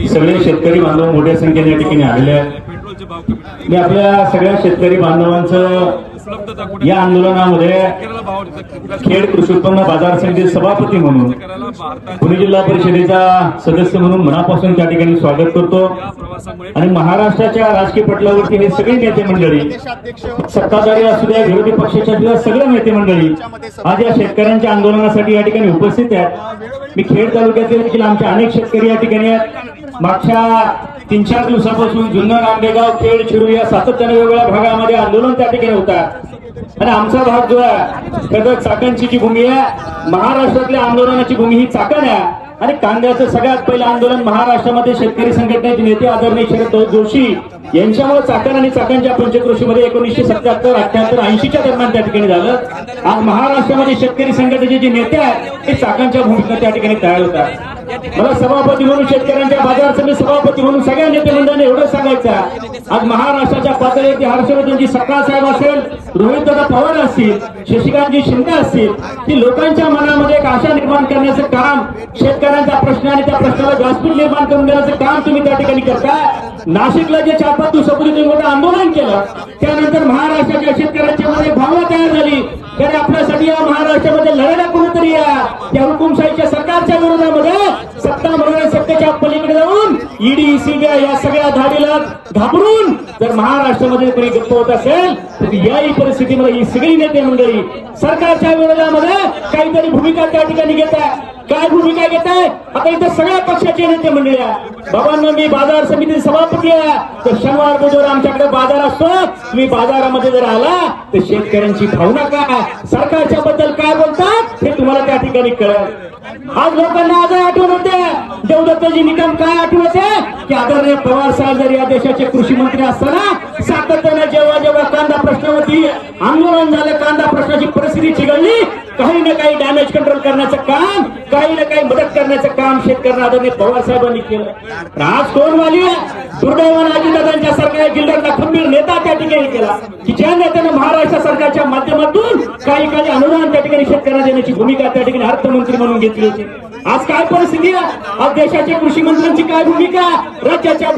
की सगळे शेतकरी बांधव मोठ्या संख्येने या ठिकाणी आलेले आहेत. मी आपल्या सगळ्या शेतकरी बांधवांचं या आंदोलनामध्ये खेड कृषी उत्पन्न बाजार समिती सभापती म्हणून पुणे जिल्हा परिषदेचा सदस्य म्हणून मनापासून त्या ठिकाणी स्वागत करतो. आणि महाराष्ट्राच्या राजकीय पटलावरती हे सगळे नेते मंडळी, सत्ताधारी असू द्या, विरोधी पक्षाच्या सुद्धा सगळे नेते मंडळी आज या शेतकऱ्यांच्या आंदोलनासाठी या ठिकाणी उपस्थित आहेत. मी खेड तालुक्यातील देखील आमचे अनेक शेतकरी या ठिकाणी आहेत. मागच्या 3-4 दिवसापासून जुन्नर, आंबेगाव, खेड, शिरूर या सातत्याने वेगवेगळ्या भागामध्ये आंदोलन त्या ठिकाणी होतात. आणि आमचा भाग जो आहे खरं चाकणची जी भूमी आहे, महाराष्ट्रातल्या आंदोलनाची भूमी ही चाकण आहे. आणि कांद्याचं सगळ्यात पहिलं आंदोलन महाराष्ट्रामध्ये शेतकरी संघटनेचे नेते आदरणीय शरद जोशी यांच्यामुळे चाकण आणि चाकणच्या पंचक्रोशीमध्ये 1977, 78, 80च्या दरम्यान त्या ठिकाणी झालं. आज महाराष्ट्रामध्ये शेतकरी संघटनेचे जे नेते आहेत ते चाकणच्या भूमिका त्या ठिकाणी तयार होतात. मला सभापती म्हणून, शेतकऱ्यांच्या बाजार समिती सभापती म्हणून सगळ्या नेते मंडळांनी एवढं सांगायचं, आज महाराष्ट्राच्या पातळीवरती हर्षवर्धनजी सकाळ साहेब असेल, रोहितदादा पवार असतील, शशिकांतजी शिंदे असतील, ती लोकांच्या मनामध्ये एक आशा निर्माण करण्याचं काम, शेतकऱ्यांचा प्रश्न आणि त्या प्रश्नाला व्यासपीठ निर्माण करून देण्याचं काम तुम्ही त्या ठिकाणी करताय. नाशिकला जे 4-5 दिवसापूर्वी तुम्ही मोठं आंदोलन केलं, त्यानंतर महाराष्ट्राच्या शेतकऱ्यांच्या मध्ये भावना तयार झाली. तर आपल्यासाठी या महाराष्ट्रामध्ये लढायला कोणतरी या हुकुमशाहीच्या सरकारच्या विरोधामध्ये सत्ता म्हणून सत्तेच्या पलीकडे जाऊन ईडी, सीबीआय या सगळ्या धाडीला घाबरून जर महाराष्ट्रामध्ये कोणी गप्प होत असेल तर याही परिस्थितीमध्ये ही सगळी नेते मंडळी सरकारच्या विरोधामध्ये काहीतरी भूमिका त्या ठिकाणी घेत आहे. काय भूमिका घेत आहे? आता इथे सगळ्या पक्षाचे नेते मंडळी आहे. बाबांनो, मी बाजार समिती सभापती आहे. तर शनिवार बुधवार आमच्याकडे बाजार असतो. तुम्ही बाजारामध्ये जर आला तर शेतकऱ्यांची भावना काय, सरकारच्या बद्दल काय बोलतात हे तुम्हाला त्या ठिकाणी कळेल. आज लोकांना आज आठवण होते, देवदत्तजी निकम काय आठवण होते की आदरणीय पवार साहेब जर या देशाचे कृषी मंत्री असताना सातत्याने जेव्हा जेव्हा कांदा प्रश्नावरती आंदोलन झालं, कांदा प्रश्नाची परिस्थिती चिघळली, काही ना काही डॅमेज कंट्रोल करण्याचं काम, काही ना काही मदत करण्याचं काम शेतकऱ्यांना आदरणीय पवार साहेबांनी केलं. आज कोण वाली दुर्दैवानं अजितदादांच्या सारख्या जिल्ह्यातला खंबीर नेता त्या ठिकाणी केला की ज्या नेत्यानं महाराष्ट्र सरकारच्या माध्यमातून काही अनुदान त्या ठिकाणी शेतकऱ्यांना देण्याची भूमिका त्या ठिकाणी अर्थमंत्री म्हणून घेतली होती. आज काय परिस्थिती आहे? आज देशाच्या कृषी मंत्र्यांची काय भूमिका, राज्याच्या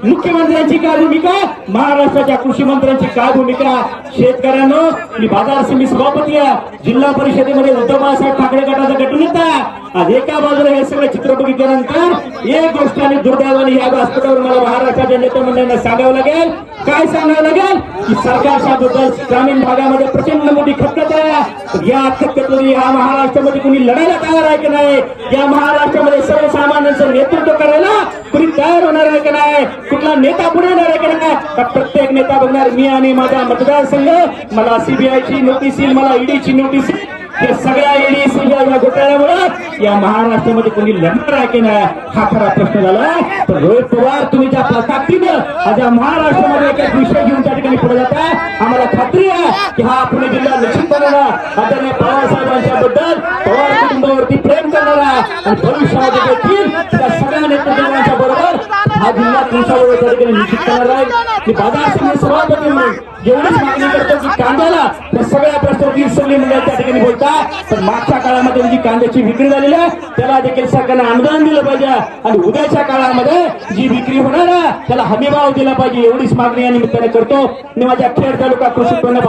मुख्यमंत्र्यांची काय भूमिका, महाराष्ट्राच्या कृषी मंत्र्यांची काय भूमिका. शेतकऱ्यांनो, मी बाजार समिती सभापती आहे, जिल्हा परिषदेमध्ये उद्धव बाळासाहेब ठाकरे गटाचा गटनेता. आज एका बाजूला हे सगळं चित्र बघितल्यानंतर एक गोष्ट आणि दुर्दैवाने या व्यासपीठावर मला महाराष्ट्राच्या नेते मंडळांना सांगावं लागेल. काय सांगावं लागेल की सरकारच्या बद्दल ग्रामीण भागामध्ये प्रचंड मोठी खतखत आहे. या खतखतीवर या महाराष्ट्रामध्ये कुणी लढायला तयार आहे की नाही? या महाराष्ट्रामध्ये सर्वसामान्यांचं नेतृत्व करायला कुणी तयार होणार आहे की नाही? कुठला नेता पुढे येणार आहे की नाही? का प्रत्येक नेता बघणार मी आणि माझा मतदारसंघ, मला सीबीआयची नोटीस येईल, मला ईडीची नोटीस येईल, हे सगळ्या ईडी सीबीआय या घोटाळ्यामुळे या महाराष्ट्रामध्ये कोणी लढणार आहे की नाही हा खरा प्रश्न झाला. तर रोहित पवार, तुम्ही ज्या ताकदीनं आज या महाराष्ट्रामध्ये एक विषय घेऊन त्या ठिकाणी पुढे जाताय, आम्हाला खात्री आहे की हा पुणे जिल्हा निश्चितपणे आदरणीय पवार साहेबांच्या बद्दल, पवार कुटुंबावरती प्रेम करणारा आणि भविष्यामध्ये देखील त्या सगळ्या नेतृत्वाच्या बरोबर हा जिल्हा तुमच्याबरोबर त्या ठिकाणी निश्चित करणार आहे. मी बाजार समिती सभापती म्हणून एवढीच मागणी करतो की कांद्याला त्या सगळ्या प्रश्नावरती सगळी मंडळ त्या ठिकाणी बोलतात. पण मागच्या काळामध्ये जी कांद्याची विक्री झालेली आहे त्याला देखील सरकारने अनुदान दिलं पाहिजे आणि उद्याच्या काळामध्ये जी विक्री होणार आहे त्याला हमीभाव दिला पाहिजे, एवढीच मागणी या निमित्ताने करतो. मी माझ्या खेड तालुका कृषी उत्पन्न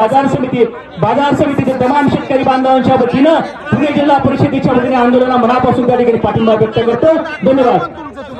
बाजार समितीचे तमाम शेतकरी बांधवांच्या वतीनं पुणे जिल्हा परिषदेच्या वतीने आंदोलना मनापासून त्या ठिकाणी पाठिंबा व्यक्त करतो. धन्यवाद.